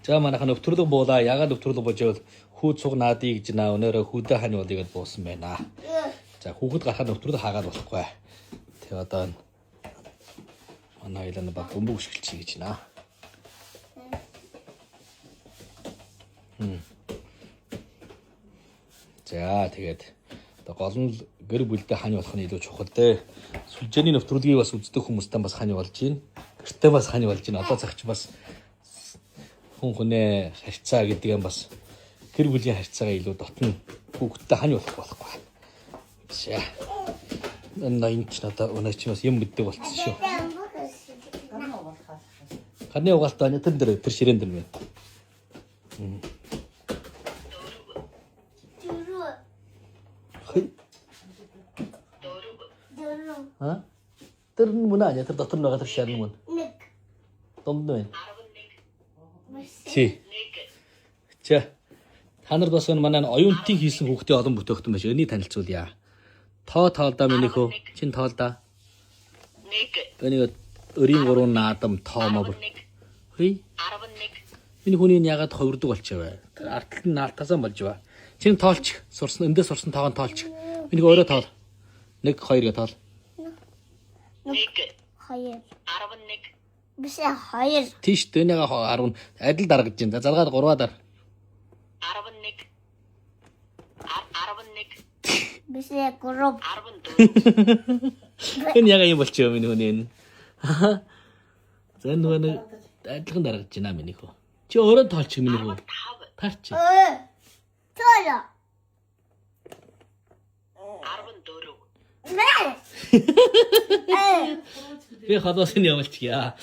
За манайхан өвтрлөг буулаа. Ягаад өвтрлөг божоод хүү цуг наадыг гэж наа өнөөрөө хүүдэ хань болыгээд буусан байна. За хүүхэд гарахад өвтрлөг хаагаад болохгүй. Тэгээ одоо манай айлаа баг бөмбөг өшгөлчихье гэж наа. За тэгээд одоо гол нь гэр бүлдээ хань болох нь илүү чухал дээ. Сүлжээний өвтрлөгийг бас үздэг хүмүүстээ бас хань болж байна. Гэртээ бас хань болж байна. Одоо цагч бас хүнээ харьцаа гэдэг юм бас гэр бүлийн харьцаагаа илүү дотно хүүхдтэй хань болохгүй. За. Энэ ч надаа өнөө чи бас юм мэддэг болчихсон шүү. Ханы угаалтаа тэр ширээн дээр байна. 아? 뜨는 문 아니야? 들 너떤 너가 덮지 않는 문. 덤도. 지. 자. Танар бас манай оюунтын хийсэн хүүхдээ олон бүтээгдэхүүн байж өний танилцуулъя. Тоо тоолдоо минийх үү? Чин тоолдоо. 1. Энийг өрийн 3 наадам тоомоо. Хүй. 11. Миний хүний ягаад ховирдог болчихвэ? Арталт нь наалтасаа болж ба. Чин тоолч. Сурсан эндээ сурсан тоогоо тоолч. Миний өөрөө тоол. 1 2 гэ тоол. 1 2 11 биш 2 тийш дэнэга 10 адил даргаж байна. За залгаад 3-аа дар. 11 биш 3 Энэ яга юм болчихё миний хүний энэ. За нөгөө адилхан даргаж байна миний хөө. Чи өөрөө тоолч миний хөө. Таарч. тооло 14. Би хадаас нь явуулчихъя.